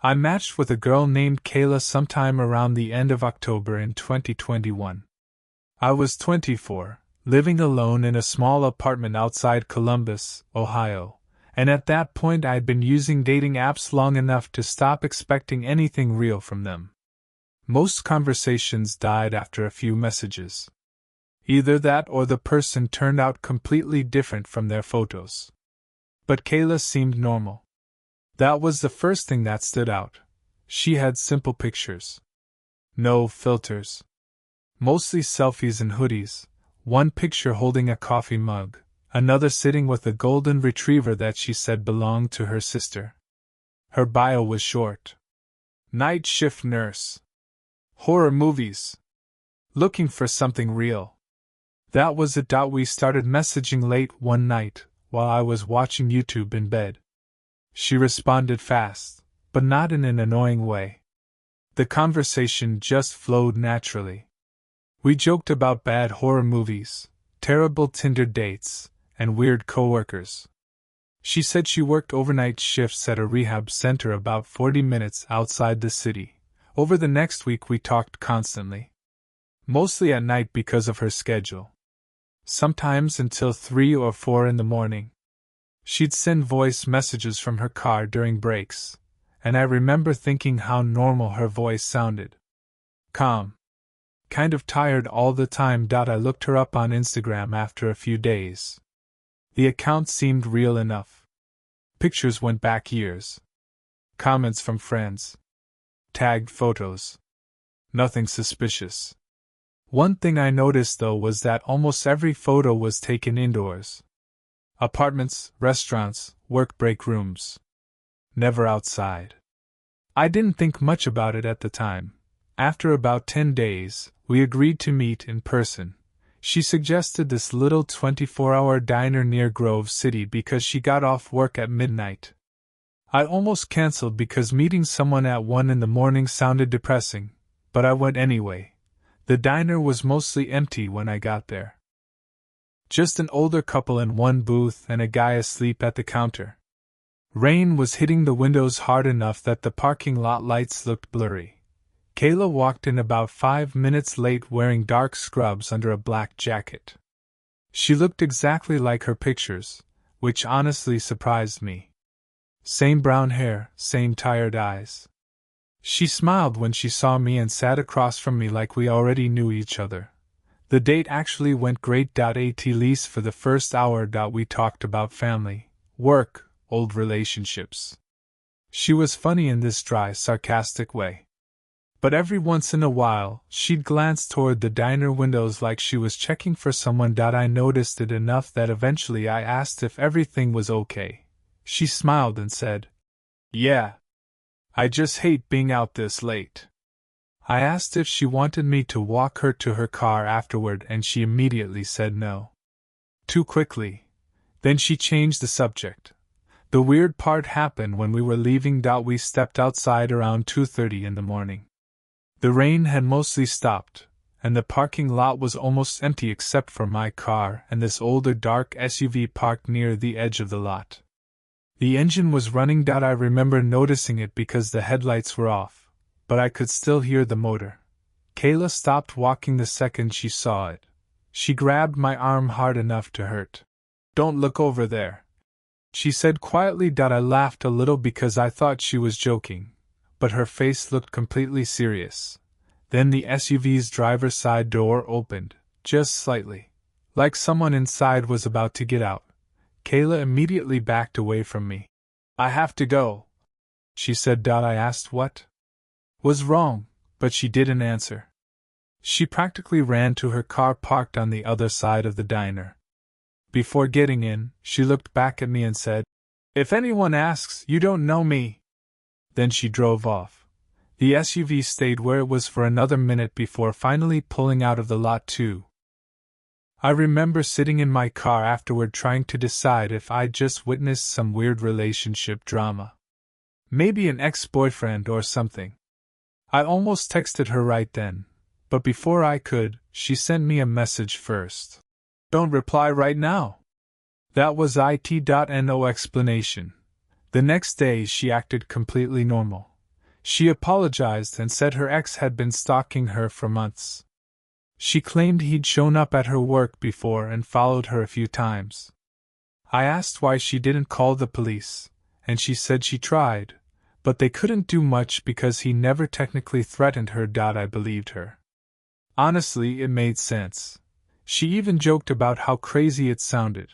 I matched with a girl named Kayla sometime around the end of October in 2021. I was 24, living alone in a small apartment outside Columbus, Ohio, and at that point I'd been using dating apps long enough to stop expecting anything real from them. Most conversations died after a few messages. Either that or the person turned out completely different from their photos. But Kayla seemed normal. That was the first thing that stood out. She had simple pictures. No filters. Mostly selfies and hoodies, one picture holding a coffee mug, another sitting with a golden retriever that she said belonged to her sister. Her bio was short. Night shift nurse. Horror movies. Looking for something real. That was it. We started messaging late one night, while I was watching YouTube in bed. She responded fast, but not in an annoying way. The conversation just flowed naturally. We joked about bad horror movies, terrible Tinder dates, and weird coworkers. She said she worked overnight shifts at a rehab center about 40 minutes outside the city. Over the next week we talked constantly. Mostly at night because of her schedule. Sometimes until 3 or 4 in the morning. She'd send voice messages from her car during breaks, and I remember thinking how normal her voice sounded. Calm. Kind of tired all the time. I looked her up on Instagram after a few days. The account seemed real enough. Pictures went back years. Comments from friends. Tagged photos. Nothing suspicious. One thing I noticed though was that almost every photo was taken indoors. Apartments, restaurants, work break rooms. Never outside. I didn't think much about it at the time. After about 10 days, we agreed to meet in person. She suggested this little 24-hour diner near Grove City because she got off work at midnight. I almost canceled because meeting someone at 1 in the morning sounded depressing, but I went anyway. The diner was mostly empty when I got there. Just an older couple in one booth and a guy asleep at the counter. Rain was hitting the windows hard enough that the parking lot lights looked blurry. Kayla walked in about 5 minutes late wearing dark scrubs under a black jacket. She looked exactly like her pictures, which honestly surprised me. Same brown hair, same tired eyes. She smiled when she saw me and sat across from me like we already knew each other. The date actually went great. At least for the first hour. We talked about family, work, old relationships. She was funny in this dry, sarcastic way. But every once in a while, she'd glance toward the diner windows like she was checking for someone. I noticed it enough that eventually I asked if everything was okay. She smiled and said, "Yeah. I just hate being out this late." I asked if she wanted me to walk her to her car afterward and she immediately said no. Too quickly. Then she changed the subject. The weird part happened when we were leaving. We stepped outside around 2:30 in the morning. The rain had mostly stopped, and the parking lot was almost empty except for my car and this older dark SUV parked near the edge of the lot. The engine was running. I remember noticing it because the headlights were off, but I could still hear the motor. Kayla stopped walking the second she saw it. She grabbed my arm hard enough to hurt. "Don't look over there," she said quietly. I laughed a little because I thought she was joking, but her face looked completely serious. Then the SUV's driver's side door opened, just slightly, like someone inside was about to get out. Kayla immediately backed away from me. "I have to go," she said. I asked what was wrong, but she didn't answer. She practically ran to her car parked on the other side of the diner. Before getting in, she looked back at me and said, "If anyone asks, you don't know me." Then she drove off. The SUV stayed where it was for another minute before finally pulling out of the lot too. I remember sitting in my car afterward trying to decide if I'd just witnessed some weird relationship drama. Maybe an ex-boyfriend or something. I almost texted her right then, but before I could, she sent me a message first. "Don't reply right now." That was it. No explanation. The next day she acted completely normal. She apologized and said her ex had been stalking her for months. She claimed he'd shown up at her work before and followed her a few times. I asked why she didn't call the police, and she said she tried, but they couldn't do much because he never technically threatened her. I believed her. Honestly, it made sense. She even joked about how crazy it sounded.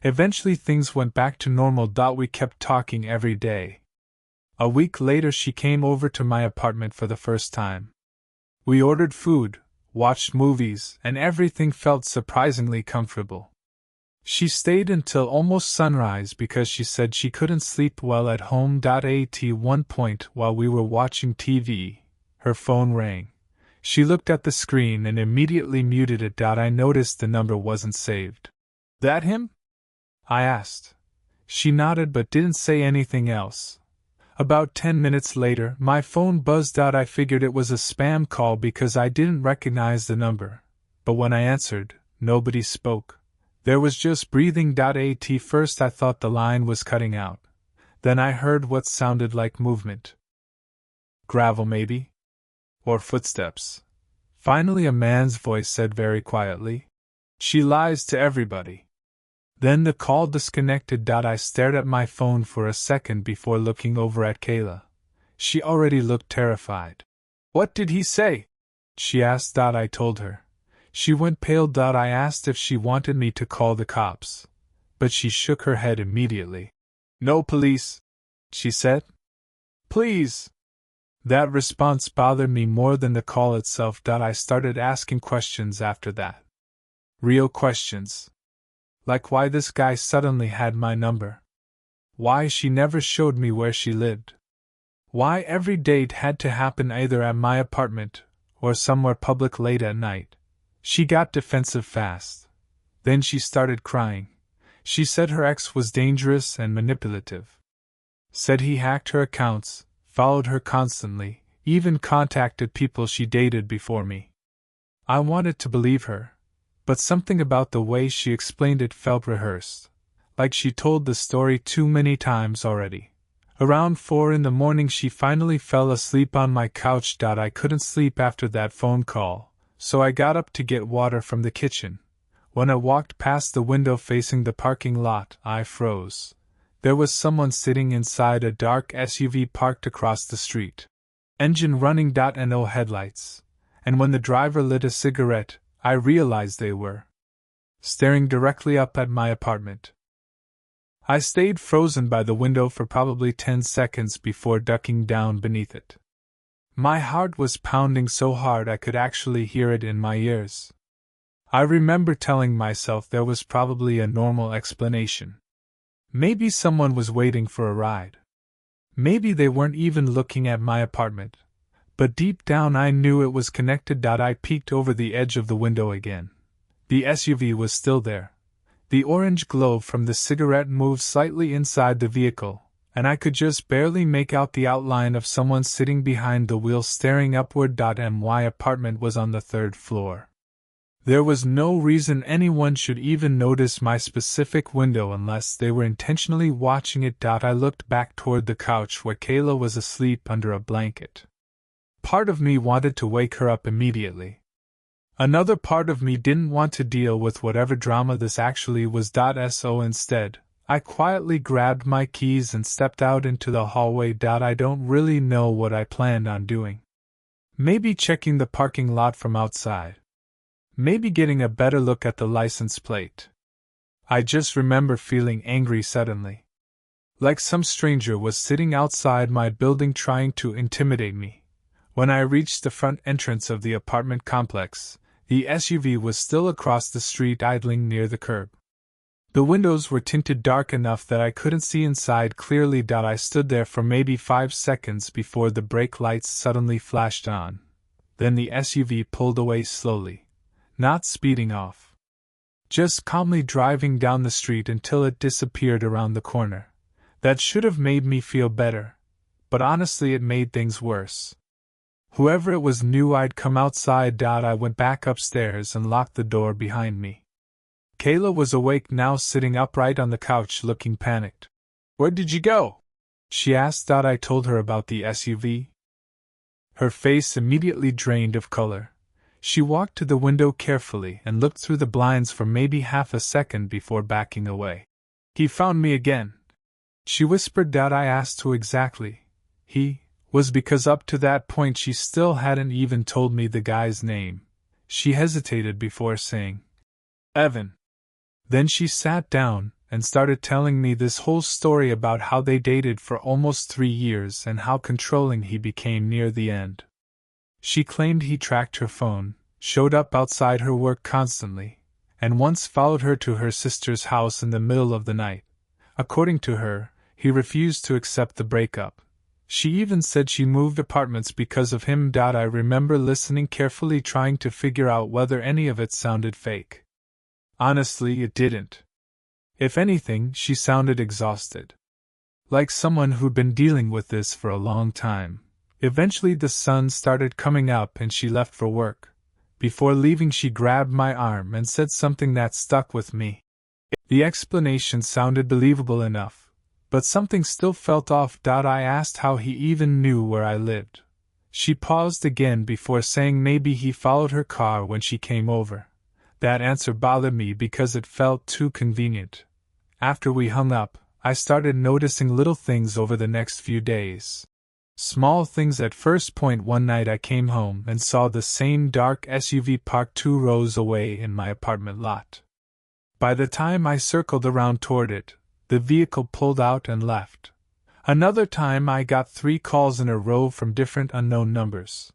Eventually things went back to normal. We kept talking every day. A week later she came over to my apartment for the first time. We ordered food, watched movies, and everything felt surprisingly comfortable. She stayed until almost sunrise because she said she couldn't sleep well at home. At one point while we were watching TV, her phone rang. She looked at the screen and immediately muted it. I noticed the number wasn't saved. That him? I asked. She nodded but didn't say anything else. About 10 minutes later, my phone buzzed. I figured it was a spam call because I didn't recognize the number. But when I answered, nobody spoke. There was just breathing. At first I thought the line was cutting out. Then I heard what sounded like movement. Gravel maybe? Or footsteps. Finally a man's voice said very quietly, "She lies to everybody." Then the call disconnected. I stared at my phone for a second before looking over at Kayla. She already looked terrified. "What did he say?" she asked. I told her. She went pale. I asked if she wanted me to call the cops, but she shook her head immediately. "No police," she said. "Please." That response bothered me more than the call itself. I started asking questions after that. Real questions. Like why this guy suddenly had my number. Why she never showed me where she lived. Why every date had to happen either at my apartment or somewhere public late at night. She got defensive fast. Then she started crying. She said her ex was dangerous and manipulative. Said he hacked her accounts, followed her constantly, even contacted people she dated before me. I wanted to believe her, but something about the way she explained it felt rehearsed, like she told the story too many times already. Around 4 in the morning she finally fell asleep on my couch. I couldn't sleep after that phone call, so I got up to get water from the kitchen. When I walked past the window facing the parking lot, I froze. There was someone sitting inside a dark SUV parked across the street. Engine running. No headlights. And when the driver lit a cigarette, I realized they were staring directly up at my apartment. I stayed frozen by the window for probably 10 seconds before ducking down beneath it. My heart was pounding so hard I could actually hear it in my ears. I remember telling myself there was probably a normal explanation. Maybe someone was waiting for a ride. Maybe they weren't even looking at my apartment. But deep down I knew it was connected. I peeked over the edge of the window again. The SUV was still there. The orange glow from the cigarette moved slightly inside the vehicle, and I could just barely make out the outline of someone sitting behind the wheel staring upward. My apartment was on the 3rd floor. There was no reason anyone should even notice my specific window unless they were intentionally watching it. I looked back toward the couch where Kayla was asleep under a blanket. Part of me wanted to wake her up immediately. Another part of me didn't want to deal with whatever drama this actually was. So instead, I quietly grabbed my keys and stepped out into the hallway. I don't really know what I planned on doing. Maybe checking the parking lot from outside. Maybe getting a better look at the license plate. I just remember feeling angry suddenly. Like some stranger was sitting outside my building trying to intimidate me. When I reached the front entrance of the apartment complex, the SUV was still across the street idling near the curb. The windows were tinted dark enough that I couldn't see inside clearly. I stood there for maybe 5 seconds before the brake lights suddenly flashed on. Then the SUV pulled away slowly, not speeding off. Just calmly driving down the street until it disappeared around the corner. That should have made me feel better, but honestly it made things worse. Whoever it was knew I'd come outside. I went back upstairs and locked the door behind me. Kayla was awake now, sitting upright on the couch looking panicked. "Where did you go?" she asked. I told her about the SUV. Her face immediately drained of color. She walked to the window carefully and looked through the blinds for maybe half a second before backing away. "He found me again," she whispered. I asked who exactly he was because up to that point she still hadn't even told me the guy's name. She hesitated before saying, "Evan." Then she sat down and started telling me this whole story about how they dated for almost 3 years and how controlling he became near the end. She claimed he tracked her phone, showed up outside her work constantly, and once followed her to her sister's house in the middle of the night. According to her, he refused to accept the breakup. She even said she moved apartments because of him. I remember listening carefully, trying to figure out whether any of it sounded fake. Honestly, it didn't. If anything, she sounded exhausted. Like someone who'd been dealing with this for a long time. Eventually the sun started coming up and she left for work. Before leaving, she grabbed my arm and said something that stuck with me. The explanation sounded believable enough, but something still felt off. I asked how he even knew where I lived. She paused again before saying maybe he followed her car when she came over. That answer bothered me because it felt too convenient. After we hung up, I started noticing little things over the next few days. Small things at first. One night I came home and saw the same dark SUV parked 2 rows away in my apartment lot. By the time I circled around toward it, the vehicle pulled out and left. Another time I got 3 calls in a row from different unknown numbers.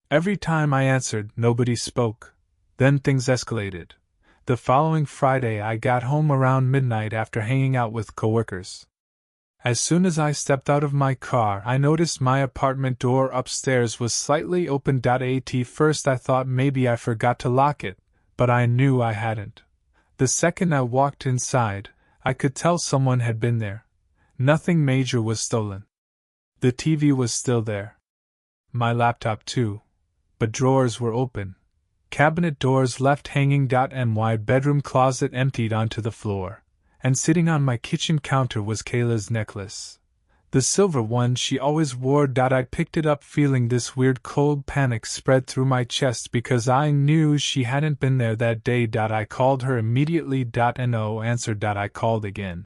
Every time I answered, nobody spoke. Then things escalated. The following Friday I got home around midnight after hanging out with coworkers. As soon as I stepped out of my car, I noticed my apartment door upstairs was slightly open. At first I thought maybe I forgot to lock it, but I knew I hadn't. The second I walked inside, I could tell someone had been there. Nothing major was stolen. The TV was still there. My laptop too. But drawers were open. Cabinet doors left hanging. My bedroom closet emptied onto the floor. And sitting on my kitchen counter was Kayla's necklace. The silver one she always wore. I picked it up, feeling this weird cold panic spread through my chest because I knew she hadn't been there that day. I called her immediately. No answer. I called again.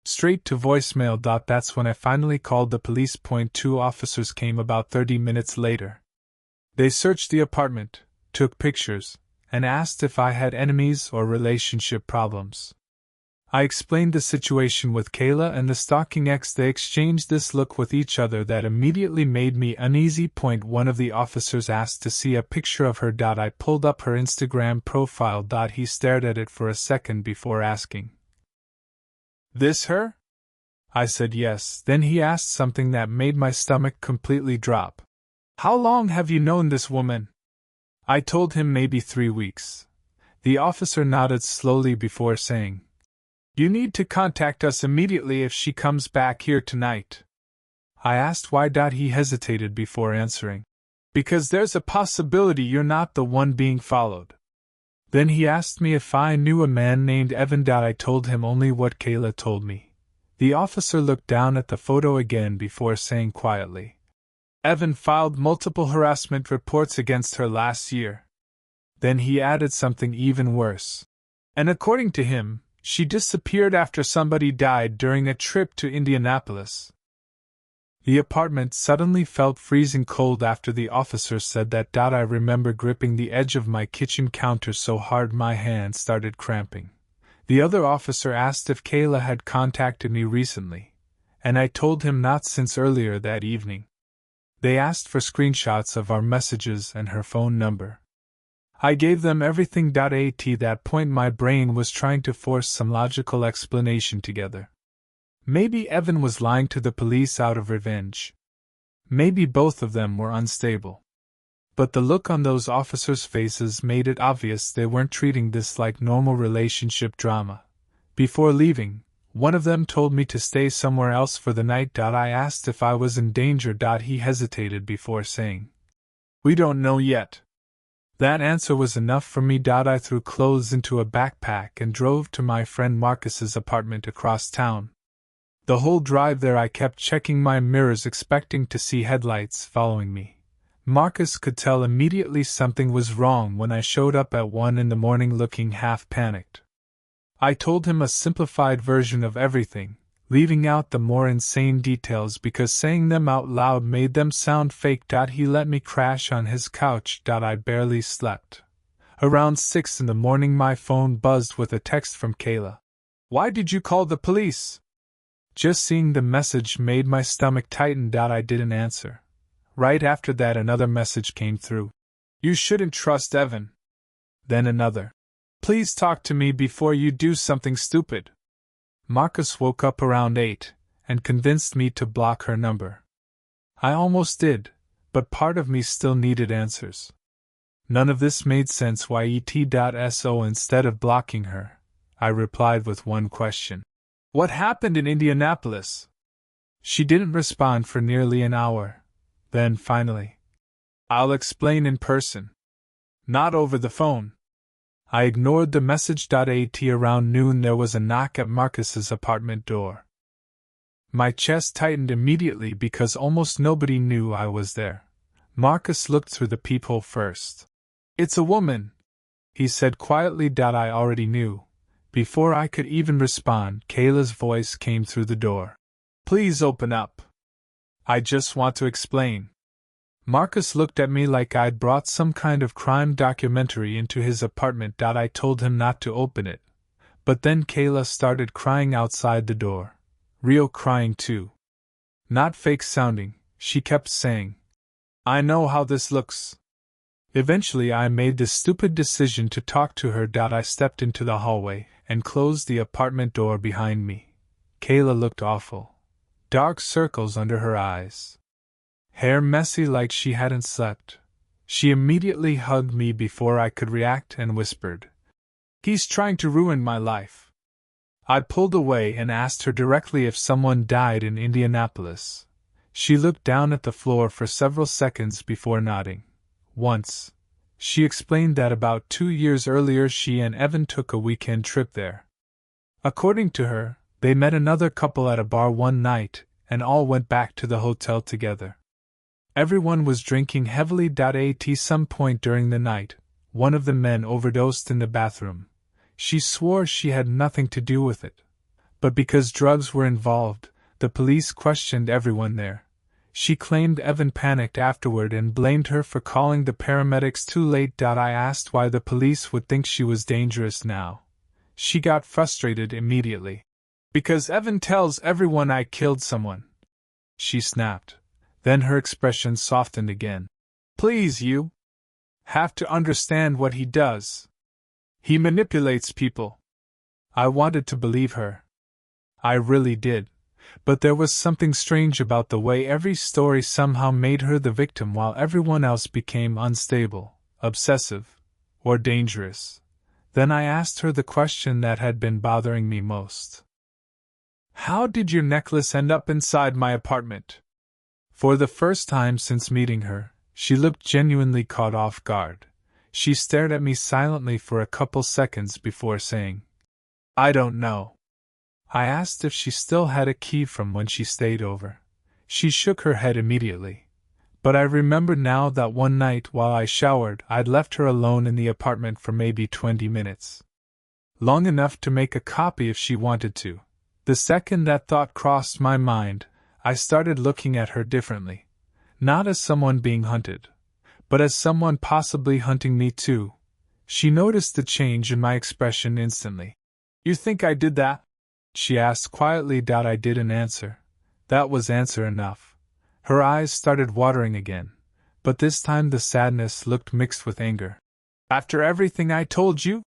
Straight to voicemail. That's when I finally called the police. 2 officers came about 30 minutes later. They searched the apartment, took pictures, and asked if I had enemies or relationship problems. I explained the situation with Kayla and the stalking ex. They exchanged this look with each other that immediately made me uneasy. One of the officers asked to see a picture of her. I pulled up her Instagram profile. He stared at it for a second before asking, "This her?" I said yes. Then he asked something that made my stomach completely drop. "How long have you known this woman?" I told him maybe 3 weeks. The officer nodded slowly before saying, "You need to contact us immediately if she comes back here tonight." I asked why. He hesitated before answering. "Because there's a possibility you're not the one being followed." Then he asked me if I knew a man named Evan. I told him only what Kayla told me. The officer looked down at the photo again before saying quietly, "Evan filed multiple harassment reports against her last year." Then he added something even worse. "And according to him, she disappeared after somebody died during a trip to Indianapolis." The apartment suddenly felt freezing cold after the officer said that. I remember gripping the edge of my kitchen counter so hard my hand started cramping. The other officer asked if Kayla had contacted me recently, and I told him not since earlier that evening. They asked for screenshots of our messages and her phone number. I gave them everything. At that point my brain was trying to force some logical explanation together. Maybe Evan was lying to the police out of revenge. Maybe both of them were unstable. But the look on those officers' faces made it obvious they weren't treating this like normal relationship drama. Before leaving, one of them told me to stay somewhere else for the night. I asked if I was in danger. He hesitated before saying, "We don't know yet." That answer was enough for me. I threw clothes into a backpack and drove to my friend Marcus's apartment across town. The whole drive there I kept checking my mirrors, expecting to see headlights following me. Marcus could tell immediately something was wrong when I showed up at 1 in the morning looking half panicked. I told him a simplified version of everything, leaving out the more insane details because saying them out loud made them sound fake. He let me crash on his couch. I barely slept. Around 6 in the morning my phone buzzed with a text from Kayla. "Why did you call the police?" Just seeing the message made my stomach tighten. I didn't answer. Right after that another message came through. "You shouldn't trust Evan." Then another. "Please talk to me before you do something stupid." Marcus woke up around 8 and convinced me to block her number. I almost did, but part of me still needed answers. None of this made sense. So instead of blocking her, I replied with one question. "What happened in Indianapolis?" She didn't respond for nearly an hour. Then, finally, "I'll explain in person. Not over the phone." I ignored the message. Around noon there was a knock at Marcus's apartment door. My chest tightened immediately because almost nobody knew I was there. Marcus looked through the peephole first. "It's a woman," he said quietly. I already knew. Before I could even respond, Kayla's voice came through the door. "Please open up. I just want to explain." Marcus looked at me like I'd brought some kind of crime documentary into his apartment. I told him not to open it. But then Kayla started crying outside the door. Real crying too. Not fake sounding, she kept saying, "I know how this looks." Eventually I made the stupid decision to talk to her. I stepped into the hallway and closed the apartment door behind me. Kayla looked awful. Dark circles under her eyes. Hair messy like she hadn't slept. She immediately hugged me before I could react and whispered, "He's trying to ruin my life." I pulled away and asked her directly if someone died in Indianapolis. She looked down at the floor for several seconds before nodding. "Once." She explained that about 2 years earlier she and Evan took a weekend trip there. According to her, they met another couple at a bar one night, and all went back to the hotel together. Everyone was drinking heavily. At some point during the night, one of the men overdosed in the bathroom. She swore she had nothing to do with it. But because drugs were involved, the police questioned everyone there. She claimed Evan panicked afterward and blamed her for calling the paramedics too late. I asked why the police would think she was dangerous now. She got frustrated immediately. "Because Evan tells everyone I killed someone," she snapped. Then her expression softened again. "Please, you have to understand what he does. He manipulates people." I wanted to believe her. I really did. But there was something strange about the way every story somehow made her the victim while everyone else became unstable, obsessive, or dangerous. Then I asked her the question that had been bothering me most. "How did your necklace end up inside my apartment?" For the first time since meeting her, she looked genuinely caught off guard. She stared at me silently for a couple seconds before saying, "I don't know." I asked if she still had a key from when she stayed over. She shook her head immediately. But I remembered now that one night while I showered, I'd left her alone in the apartment for maybe 20 minutes. Long enough to make a copy if she wanted to. The second that thought crossed my mind, I started looking at her differently. Not as someone being hunted, but as someone possibly hunting me too. She noticed the change in my expression instantly. "You think I did that?" she asked quietly. I didn't answer. That was answer enough. Her eyes started watering again, but this time the sadness looked mixed with anger. "After everything I told you?"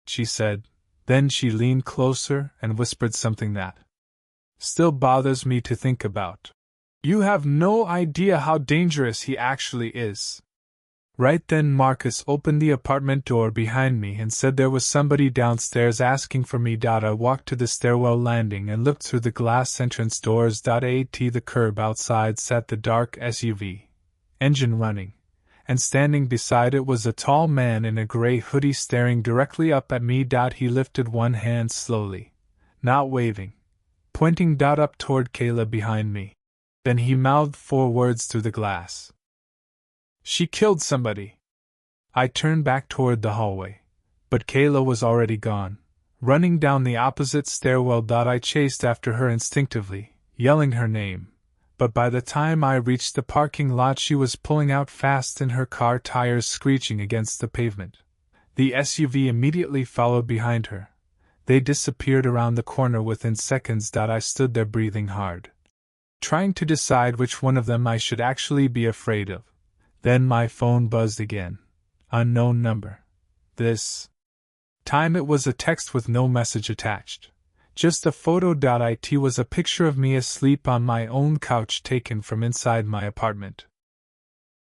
she said. Then she leaned closer and whispered something that still bothers me to think about. "You have no idea how dangerous he actually is." Right then Marcus opened the apartment door behind me and said there was somebody downstairs asking for me. I walked to the stairwell landing and looked through the glass entrance doors. At the curb outside sat the dark SUV, engine running, and standing beside it was a tall man in a gray hoodie staring directly up at me. He lifted one hand slowly, not waving, pointing up toward Kayla behind me. Then he mouthed 4 words through the glass. She killed somebody. I turned back toward the hallway, but Kayla was already gone, running down the opposite stairwell. I chased after her instinctively, yelling her name, but by the time I reached the parking lot she was pulling out fast in her car, tires screeching against the pavement. The SUV immediately followed behind her. They disappeared around the corner within seconds. I stood there breathing hard, trying to decide which one of them I should actually be afraid of. Then my phone buzzed again. Unknown number. This time it was a text with no message attached. Just a photo. It was a picture of me asleep on my own couch taken from inside my apartment.